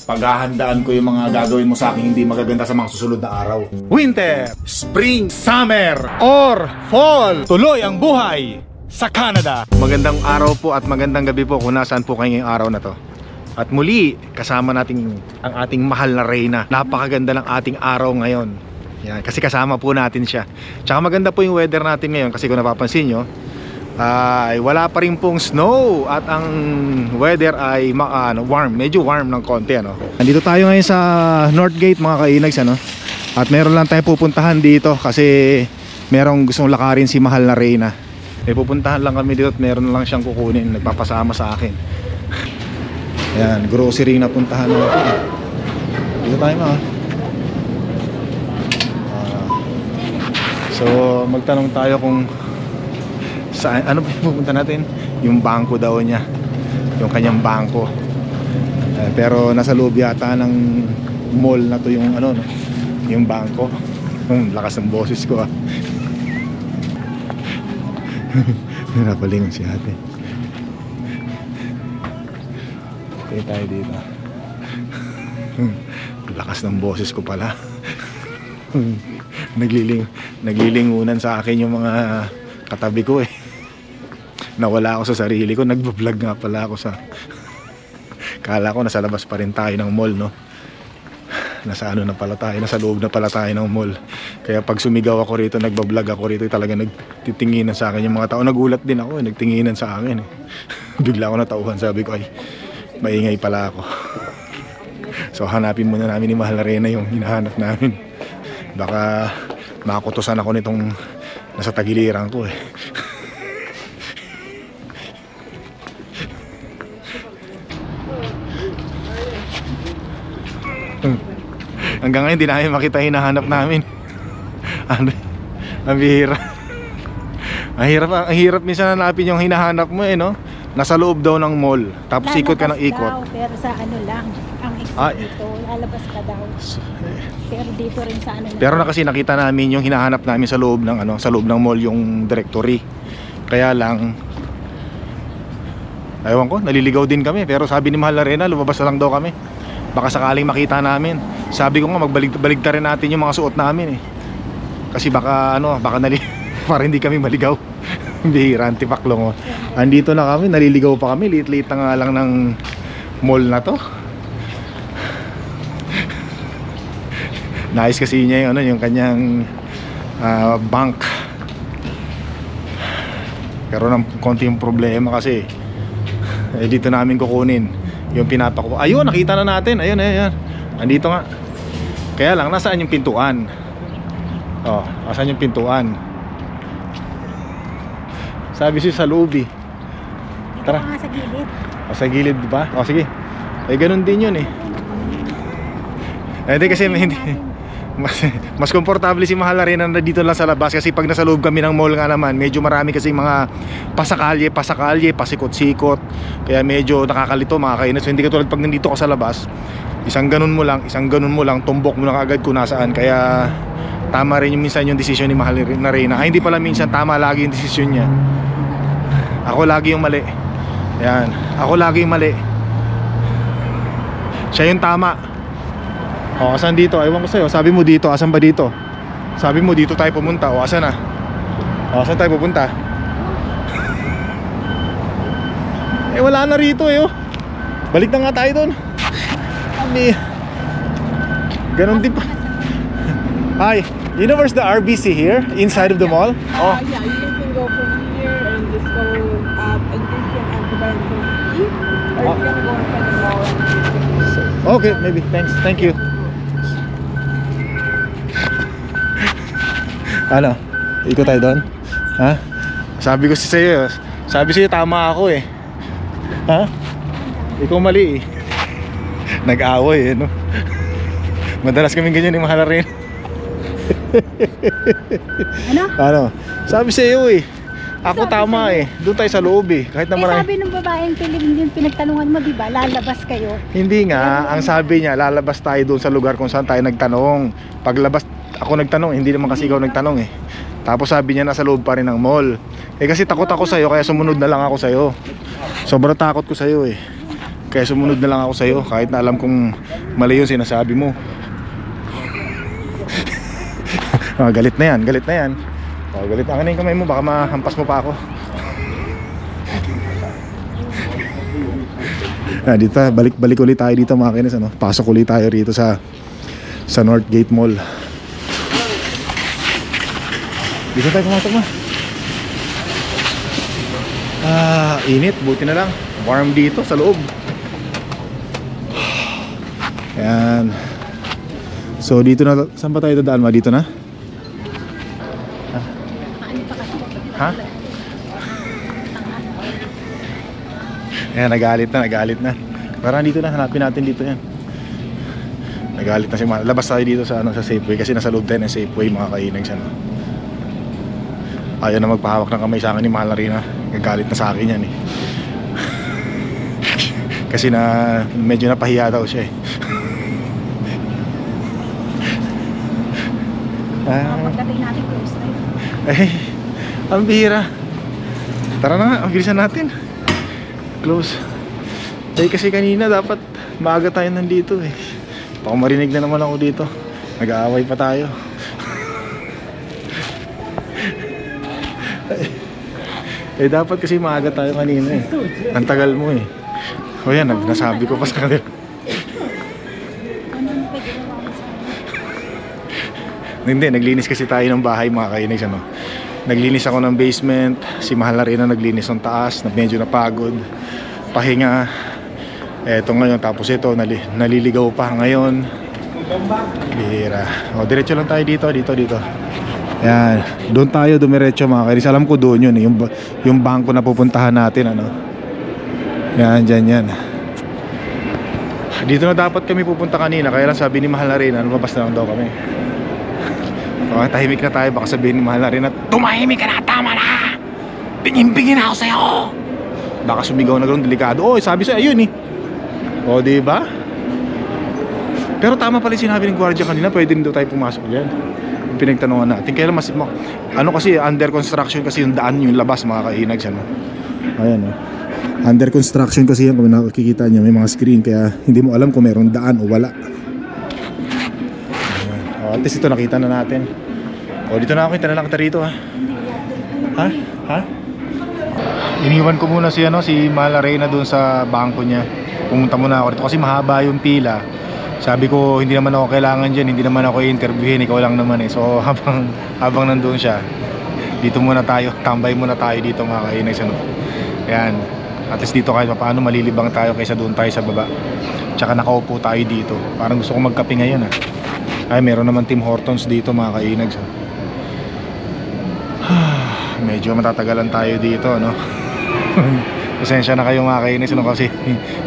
paghahandaan ko yung mga gagawin mo sa akin hindi magaganda sa mga susunod na araw. Winter, spring, summer, or fall. Tuloy ang buhay sa Canada. Magandang araw po at magandang gabi po kung nasaan po kayo ngayong araw na to. At muli, kasama natin ang ating mahal na Reyna. Napakaganda ng ating araw ngayon. Yan, kasi kasama po natin siya. Tsaka maganda po yung weather natin ngayon kasi kung napapansin nyo, ay wala pa rin pong snow at ang weather ay warm, medyo warm ng konti ano. Nandito tayo ngayon sa North Gate mga kainags ano. At meron lang tayo pupuntahan dito kasi merong gustong lakarin si mahal na Reyna. Pupuntahan lang kami dito at meron lang siyang kukunin, nagpapasama sa akin. Ayan, grocery na puntahan natin. Dito tayo mga. So magtanong tayo kung saan, ano pupunta natin? Yung bangko daw niya, yung kanyang bangko. Pero nasa loob yata ng mall na to yung ano, no? Yung bangko. Lakas ng boses ko ah. Napalingon si ate. Okay tayo dito. Lakas ng boses ko pala. Naglilingunan sa akin yung mga katabi ko eh. Nawala ako sa sarili ko, nagbablog nga pala ako sa kala ko nasa labas pa rin tayo ng mall no. Nasa ano na pala tayo, nasa loob na pala tayo ng mall. Kaya pag sumigaw ako rito, nagbablog ako rito, talaga nagtitinginan sa akin yung mga tao. Nagulat din ako, nagtinginan sa akin eh. Bigla ako natauhan, sabi ko ay maingay pala ako. So hanapin muna namin ni mahal na Reyna yung hinahanap namin. Baka makutusan ako nitong nasa tagiliran ko eh. Hanggang ngayon hindi namin makita hinahanap namin. Ano? Ang bihira. Ang hirap minsan hanapin yung hinahanap mo eh no. Nasa loob daw ng mall. Tapos ikot ka ng ikot daw, pero sa ano lang ang exit dito, lalabas ka daw. Pero dito rin sa ano. Pero na kasi nakita namin yung hinahanap namin sa loob ng ano, sa loob ng mall yung directory. Kaya lang ewan ko, naliligaw din kami. Pero sabi ni mahal na Reyna, lumabas na lang daw kami. Baka sakaling makita namin. Sabi ko nga magbalik rin natin yung mga suot namin eh. Kasi baka ano, para hindi kami maligaw. Bihira, antipaklong oh. Andito na kami, naliligaw pa kami. Liit-liit na nga lang ng mall na to. Nice kasi niya yung, ano, yung kanyang bank. Pero ng konting problema kasi dito namin kukunin yung pinapako. Ayun, nakita na natin. Ayun, ayun. Andito nga. Kaya lang, nasaan yung pintuan? Oh, nasaan yung pintuan? Sabi siya sa loob eh. Tara. Ito nga sa gilid. Sa gilid ba? O sige. Ganun din yun eh. Hindi kasi hindi mas komportable si mahal na Reyna na dito lang sa labas. Kasi pag nasa loob kami ng mall nga naman, medyo marami kasi mga pasakalye, pasikot-sikot. Kaya medyo nakakalito mga kainis. So, hindi katulad pag nandito ka sa labas, isang ganun mo lang, tumbok mo lang agad kung nasaan. Kaya tama rin yung minsan yung desisyon ni mahal na Reyna. Ay, hindi pala minsan, tama lagi yung desisyon niya. Ako lagi yung mali. Yan, ako lagi yung mali. Siya yung tama. O, asan dito? Ewan ko sa'yo. Sabi mo dito, asan ba dito? Sabi mo dito tayo pumunta. O, asan na? O, asan tayo pupunta? Wala na rito eh oh. Balik na nga tayo doon. Ganon din pa. Hi, you know where's the RBC here? Inside of the mall? Oh. Yeah, you can go from here and just go up and you can provide for free. Or you can go inside the mall. Okay, maybe. Thanks. Thank you. Ano? Ikot tayo doon? Ha? Sabi ko sa'yo, sabi sa'yo tama ako eh. Ha? Ikaw mali eh. Nag-away eh no? Madalas kaming ganyan yung mahal na Reyna. Ano? Sabi sa'yo eh. Ako tama eh. Doon tayo sa loob eh. Kahit na marami. Sabi ng babaeng yung pinagtanungan mo, diba? Lalabas kayo. Hindi nga. Ang sabi niya, lalabas tayo doon sa lugar kung saan tayo nagtanong. Paglabas, ako nagtanong. Hindi naman kasi ikaw nagtanong eh. Tapos sabi niya nasa loob pa rin ng mall. Kasi takot ako sa'yo, kaya sumunod na lang ako sa'yo. Sobrang takot ko sa'yo eh. Kaya sumunod na lang ako sa'yo kahit na alam kong mali yung sinasabi mo. Galit na yan, galit na yan. Galit na yung kamay mo, baka mahampas mo pa ako. Dito, balik ulit tayo dito mga kinis, ano? Pasok ulit tayo rito sa Northgate Mall. Dito tayo pumasok na. Init, buti na lang. Warm dito sa loob. Ayan. So dito na, saan pa tayo dadaan ma? Dito na? Ha? Ayan, nagalit na. Parang dito na, hanapin natin dito yan. Nagalit na si Ma. Labas tayo dito sa Safeway kasi nasa loob tayo ng Safeway mga kainag siya. Ayaw na magpahawak ng kamay sa akin ni Mahal na rin. Nagagalit na sa akin yan eh. Kasi medyo napahiya daw siya eh. Pagdating natin close na yun. Ang bihira. Tara na nga, ang bilisan natin. Close. Kasi kanina dapat maaga tayo nandito eh. Baka marinig na naman ako dito. Nag-aaway pa tayo. Dapat kasi maaga tayo kanina eh. Ang tagal mo eh. O yan, nasabi ko pa sa kanila. Hindi, naglinis kasi tayo ng bahay mga kainis, ano. Naglinis ako ng basement. Si Mahal na rin na naglinis ng taas, na medyo napagod. Pahinga. Eto ngayon, tapos ito naliligaw pa ngayon. Bihira. O, diretso lang tayo dito. Yan, doon tayo dumiretso mga kainis. Alam ko doon yun, yung bangko na pupuntahan natin, ano. Yan, dyan. Dito na dapat kami pupunta kanina. Kaya lang sabi ni Mahal na rin, lumabas na lang daw kami. Tahimik na tayo, baka sabihin ni Mahal na rin na tumahimik ka na, tama na, pingin ako sa'yo. Baka sumigaw na gano'n, delikado. Sabi sa'yo, ayun eh. Diba? Pero tama pala sinabi ng gwardiya kanina, pwede rin daw tayo pumasok dyan. Pinagtanungan natin. Kaya lang kasi under construction kasi yung daan, yung labas mga kainag siya, no? Ayan, under construction kasi yan, kung nakikita nyo may mga screen, kaya hindi mo alam kung mayroong daan o wala. At least ito nakita na natin. Dito na ako, kita na lang kita rito ha. Ha? Iniwan ko muna si Mahal Arena doon sa bangko niya. Pumunta muna ako dito kasi mahaba yung pila. Sabi ko hindi naman ako kailangan dyan, hindi naman ako i-interviewin, ikaw lang naman eh. So habang nandun siya, dito muna tayo, tambay muna tayo dito mga kainay siya, no? Ayan, at least dito kahit paano malilibang tayo kaysa doon tayo sa baba. Tsaka nakaupo tayo dito. Parang gusto kong magkape ngayon ha. Ay, meron naman Tim Hortons dito mga kainags. Medyo matatagalan tayo dito, no? Pasensya na kayo mga kainags, no? Kasi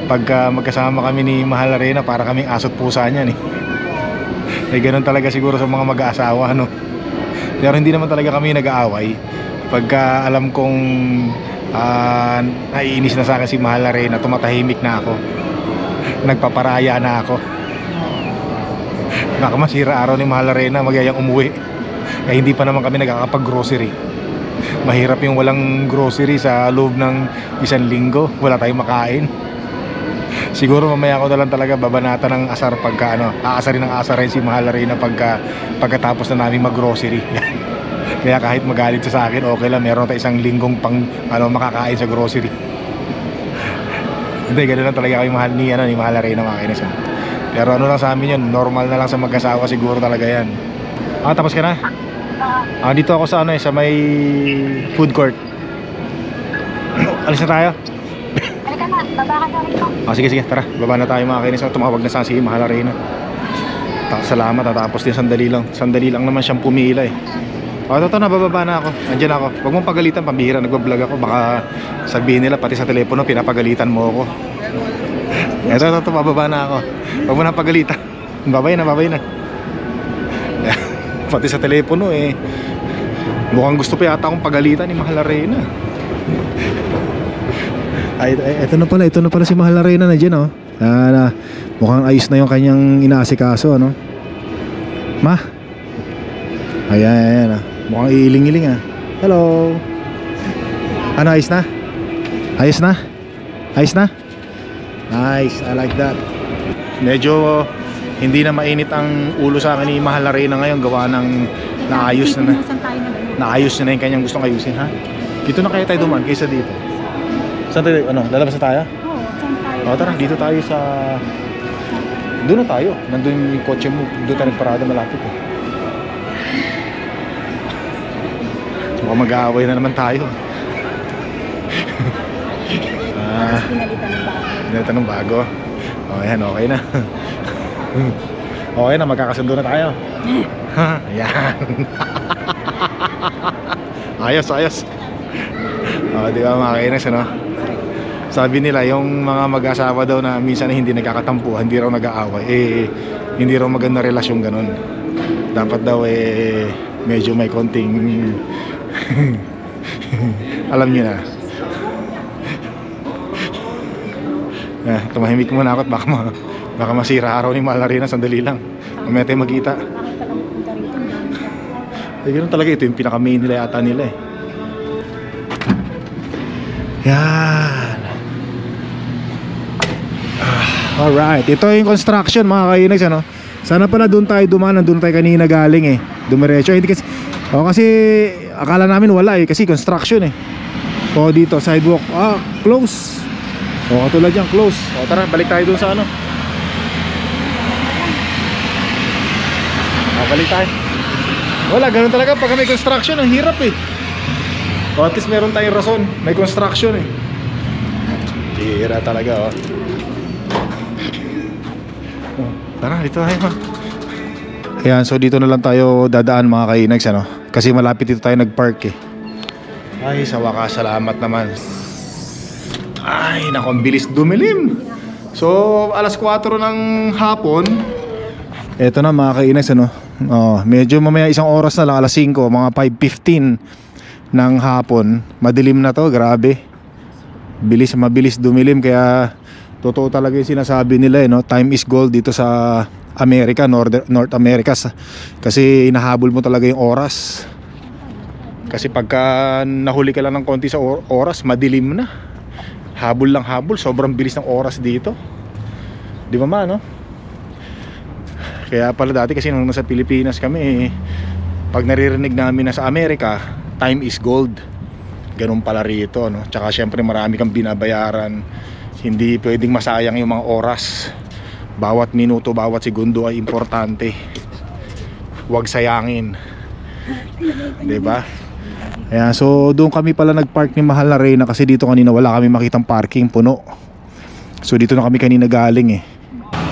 pagka magkasama kami ni Mahal Arena, para kaming asot pusa niyan eh. Ganun talaga siguro sa mga mag-aasawa, no? Pero hindi naman talaga kami nag-aaway. Pagka alam kong naiinis na sa akin si Mahal Arena, tumatahimik na ako. Nagpaparaya na ako. Baka masira araw ni Mahal Arena, magyayang umuwi. Hindi pa naman kami nagkakapag-grocery. Mahirap yung walang grocery sa loob ng isang linggo. Wala tayong makain. Siguro mamaya ako na lang talaga babanata ng asar pagka aasarin ng asarin si Mahal Arena pagkatapos na namin mag-grocery. Kaya kahit magalit siya sa akin, okay lang, meron tayo isang linggong pang makakain sa grocery. Hindi, ganoon lang talaga kay ni Mahal Arena mga kainis. Pero lang sa amin yun, normal na lang sa mag-asawa siguro talaga yan. Tapos ka na? Dito ako sa sa may food court. Alis na tayo? Halika na, baba ka na rin po. Sige, tara, baba na tayo mga kainis. Tumawag na sa si Mahal Arena. Salamat, tapos din sandali lang naman siyang pumila eh. Ito na, bababa na ako. Andiyan ako. Huwag mong pagalitan, pambihira, nagbablog ako. Baka sabihin nila pati sa telepono pinapagalitan mo ako. Ito, bababa na ako. Huwag mo na pagalitan. Babay na. Pati sa telepono eh. Mukhang gusto pa yata akong pagalitan ni Mahal Arena. Ito na pala si Mahal Arena na dyan, oh. Mukhang ayos na yung kanyang inaasikaso, ano. Ma? Ayan. Mukhang iiling-iling ah. Hello. Ayos na? Nice, I like that. Medyo hindi na mainit ang ulo sa akin ni Mahal na Reyna ngayon, gawa ng naayos na yung kanyang gustong ayusin, ha? Dito na kaya tayo duman kaysa dito. Saan tayo, lalabas na tayo? Oo, saan tayo? Tara, dito tayo sa... Doon na tayo, nandun yung kotse mo, doon tayo nagparada malapit eh. Baka mag-aaway na naman tayo. Pinalitan ng bago. O yan, okay na. Okay na, magkakasundo na tayo. Ayan. Ayos. O, di ba mga kainis, ano? Sabi nila, yung mga mag-asawa daw na minsan hindi nagkakatampo, hindi raw nag-aaway, hindi raw maganda relasyon ganun. Dapat daw medyo may konting alam nyo na. Tumahimik muna ako at baka masira araw ni Mahal na Reyna. Sandali lang, mamaya tayo magkita. Ganun talaga, ito yung pinaka main nila yata nila eh. Yan. Alright, ito yung construction mga kainags, ano? Sana pala doon tayo dumaan, doon tayo kanina galing eh. Dumiretso, hindi kasi kasi akala namin wala eh, kasi construction eh. O dito, sidewalk, close. O katulad yan, close. O tara, balik tayo doon sa ano. Balik tayo. Wala, ganun talaga pag may construction, ang hirap eh. O at least meron tayong rason, may construction eh. Hira talaga Tara, dito tayo ha. Ayan, so dito na lang tayo dadaan mga kainags, ano? Kasi malapit dito tayo nagpark eh. Ay, sa wakas, salamat naman. Ay, naku, ang bilis dumilim. So, alas 4 ng hapon. Eto na mga kainags, ano? Medyo mamaya isang oras na lang, alas 5, mga 5:15 ng hapon. Madilim na to, grabe. Mabilis dumilim, kaya totoo talaga yung sinasabi nila no? Time is gold dito sa America, North America. Kasi inahabol mo talaga yung oras. Kasi pagka nahuli ka lang ng konti sa oras, madilim na. Habol lang habol, sobrang bilis ng oras dito. Di ba no? Kaya pala dati kasi nung nasa Pilipinas kami pag naririnig namin na sa Amerika, time is gold. Ganun pala rito, no? Tsaka syempre marami kang binabayaran. Hindi pwedeng masayang yung mga oras. Bawat minuto, bawat segundo ay importante. Huwag sayangin. Diba? Ayan, so doon kami pala nagpark ni Mahal na Reyna. Kasi dito kanina wala kami makitang parking, puno. So dito na kami kanina galing eh.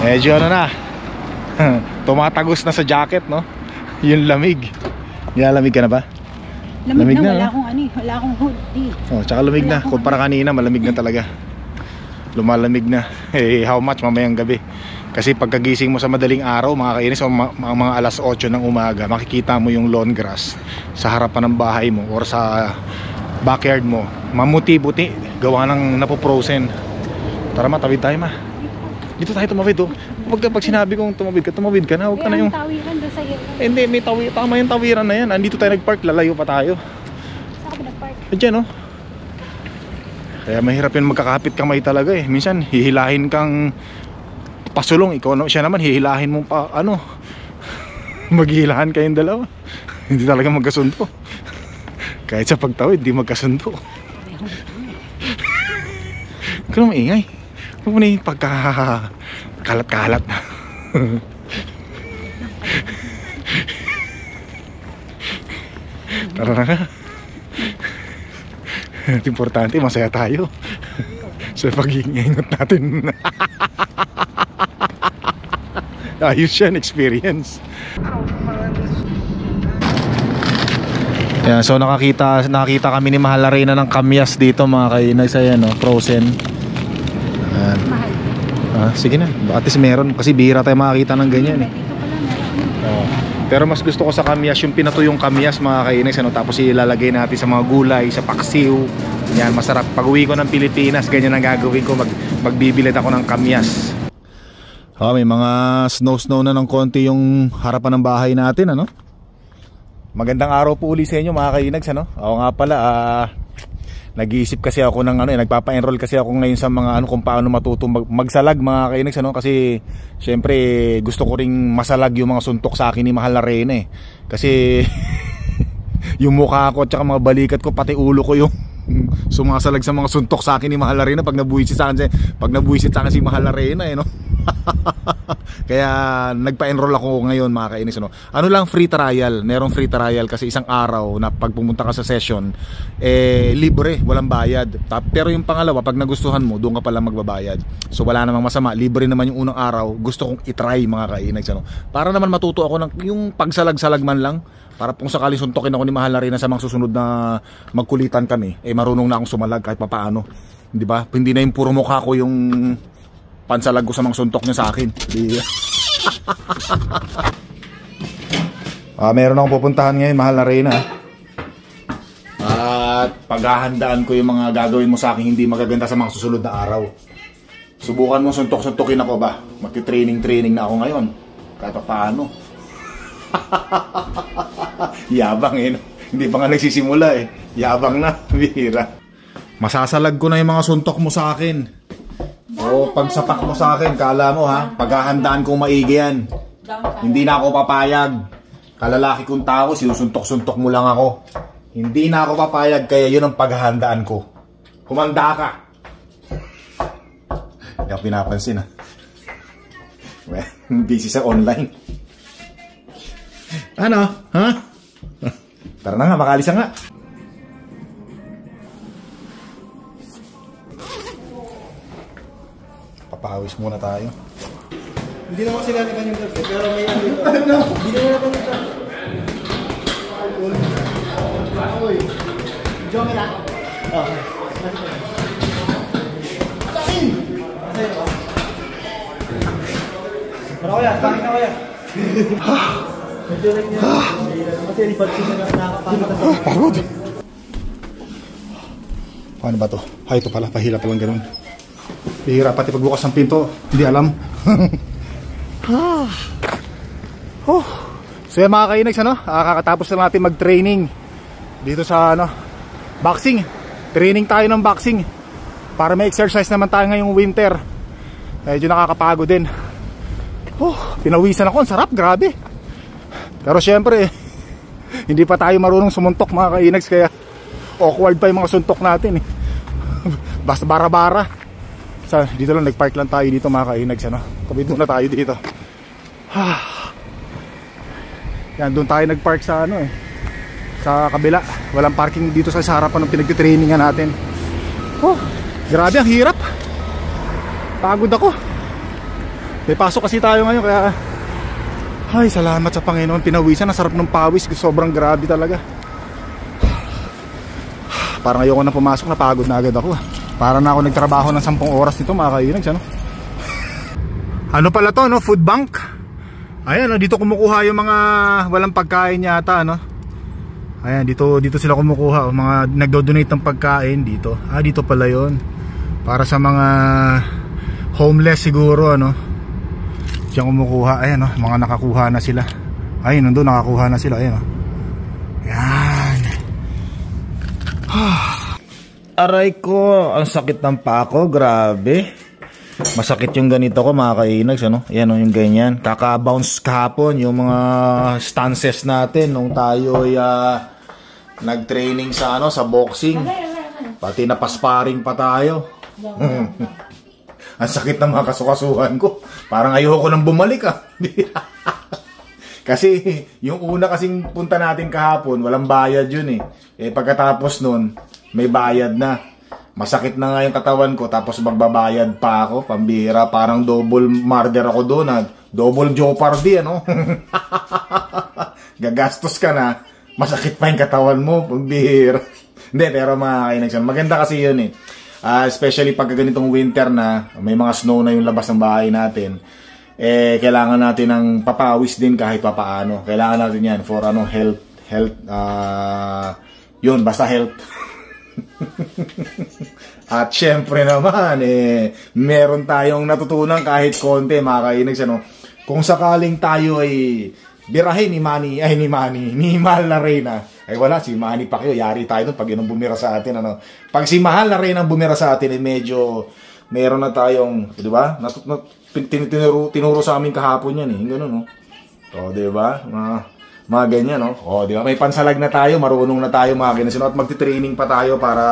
Medyo ano na tumatagos na sa jacket, no? Yung lamig. Nilalamig ka na ba? Lamig na, wala akong hoodie. Tsaka lamig na, kumpara kanina malamig na talaga. Lumalamig na. How much mamayang gabi. Kasi pagkagising mo sa madaling araw mga kainis, mga alas 8 ng umaga, makikita mo yung lawn grass sa harapan ng bahay mo or sa backyard mo, mamuti-buti, gawa ng napoprosen. Tara matawid tayo dito tayo tumawid pag sinabi kong tumawid ka na, huwag ka na yung tawiran doon sa hindi, may tama yung tawiran na yan. Andito tayo nagpark, lalayo pa tayo. Saan ka nagpark? Diyan kaya mahirap yun, magkakapit kamay talaga eh. Minsan hihilahin kang pasulong, ikaw siya naman hihilahin mo pa maghihilahan kayong dalawa. Hindi talaga magkasundo. Kahit sa pagtawid di magkasundo. Kaya maingay. Huwag mo na yung pagkakalat-kalat na. Tara na nga. Importante, masaya tayo sa pag-iingot natin. Ayos yan, experience. Yan, so nakakita kami ni Mahal na Reyna ng kamyas dito mga kainags. Ayan, frozen. Mahal. Sige na, at least meron. Kasi bihira tayo makakita ng ganyan eh. Pero mas gusto ko sa kamyas yung pinatuyong kamyas mga kainags, tapos ilalagay natin sa mga gulay, sa paksiw. Yan, masarap. Pag uwi ko ng Pilipinas, ganyan ang gagawin ko. Magbibilad ako ng kamyas. May mga snow na ng konti yung harapan ng bahay natin, Magandang araw po uli sa inyo mga kainags, Ako nga pala, Nag-iisip kasi ako ng nagpapa-enroll kasi ako ngayon sa mga kung paano matuto magsalag mga kainags kasi syempre gusto ko ring masalag yung mga suntok sa akin ni Mahal na Reyna Kasi yung mukha ko at saka mga balikat ko pati ulo ko yung sumasalag sa mga suntok sa akin ni Mahal na Reyna pag nabuwisit sa akin si Mahal na Reyna Kaya nagpa-enroll ako ngayon mga kainis Ano lang, free trial. Merong free trial kasi isang araw na pag pumunta ka sa session libre, walang bayad. Pero yung pangalawa, pag nagustuhan mo, doon ka pala magbabayad. So wala namang masama, libre naman yung unang araw. Gusto kong i-try mga kainis para naman matuto ako ng yung pagsalag-salag man lang. Para kung sakaling suntokin ako ni Mahal na Reyna sa mga susunod na magkulitan kami, marunong na akong sumalag kahit papaano. Di ba? Hindi na yung puro mukha ko yung pansalag ko sa mga suntok niya sa akin. Meron akong pupuntahan ngayon, Mahal na Reyna. At paghahandaan ko yung mga gagawin mo sa akin hindi magaganda sa mga susunod na araw. Subukan mo suntok-suntokin ako ba? Magti-training na ako ngayon. Kahit paano. Yabang Hindi pa nga nagsisimula Yabang na, bihira. Masasalag ko na yung mga suntok mo sa akin. Pagsapak mo sa akin, kala mo paghahandaan kong maigi yan. Hindi na ako papayag. Kalalaki kong tao, sinusuntok-suntok mo lang ako. Hindi na ako papayag, kaya yun ang paghahandaan ko. Humanda ka. Hindi ako pinapansin Well, busy sa online. Ano? Ha? Tara na nga, makalisa nga. Papahawis muna tayo. Hindi naman sila naman yung gabi, pero may ano dito. Hindi naman naman ito. Uy. Diyan ka na. Okay. Atakin! Ano kaya? Bakit na kaya? Medyo lang niya. Kasi lipat siya na nakakapagod. Pagod. Paano ba to? Ito pala, pahila palang ganun. Bihira, pati pagbukas ng pinto, hindi alam. So yan mga kainags, kakatapos na natin mag-training dito sa boxing. Training tayo ng boxing para may exercise naman tayo ngayong winter. Medyo nakakapagod din. Pinawisan ako, ang sarap, grabe. Pero syempre hindi pa tayo marunong sumuntok mga kainags, kaya awkward pa yung mga suntok natin Basta bara-bara. Dito lang, nagpark lang tayo dito mga kainags Tabi na tayo dito. Yan, doon tayo nagpark sa sa kabila. Walang parking dito sa harapan ng pinag-trainingan natin. Grabe, ang hirap. Pagod ako. May pasok kasi tayo ngayon, kaya ay, salamat sa Panginoon. Pinawisan, ang sarap ng pawis. Sobrang grabe talaga. Parang ayoko na pumasok, napagod na agad ako. Para na ako nagtrabaho ng 10 oras nito mga kainags Ano pala to, food bank. Ayan, dito kumukuha yung mga walang pagkain yata Ayan, dito sila kumukuha, mga nagdo-donate ng pagkain dito. Dito pala yon. Para sa mga homeless siguro diyan kumukuha. Ayan mga nakakuha na sila. Ayun, nandun nakakuha na sila. Ayan Yan. Aray ko, ang sakit ng pako, grabe. Masakit yung ganito ko mga kainags Ayan yung ganyan. Kaka-bounce kahapon yung mga stances natin nung tayo ay nag-training sa sa boxing. Pati napasparing pa tayo. Ang sakit ng mga kasukasuhan ko. Parang ayoko nang bumalik Kasi yung una kasing punta natin kahapon, walang bayad yun pagkatapos nun, may bayad na. Masakit na nga yung katawan ko, tapos magbabayad pa ako. Pambira, parang double murder ako doon. Double Jeopardy, Gagastos ka na, masakit pa yung katawan mo. Pambira. Hindi, pero mga kainags, maganda kasi yun especially pag ganitong winter na, may mga snow na yung labas ng bahay natin. Kailangan natin ng papawis din kahit papaano. Kailangan natin yan for health. Yun, basta health. At syempre naman meron tayong natutunan kahit konti mga kainags Kung sakaling tayo ay birahin ni Mahal na Reyna. Ay wala, si Manny Pacquiao, yari tayo nun pag yun ang bumira sa atin, ano. Pag si Mahal na Reyna ang bumira sa atin, medyo, meron na tayong, di ba? Tinuro sa amin kahapon yan, gano'n, no? O, di ba? Mga ganyan, no? O, di ba? May pansalag na tayo, marunong na tayo mga ganyan. At magti-training pa tayo para,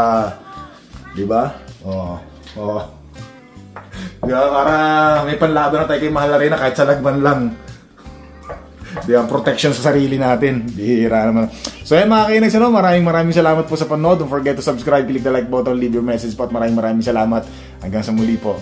di ba? Di ba? Para may panlaban na tayo kay Mahal na Reyna kahit sa lagban lang. Di ba? Protection sa sarili natin. Bihira naman. So yan mga kainags, maraming salamat po sa panood. Don't forget to subscribe, click the like button, leave your message po at maraming salamat. Hanggang sa muli po.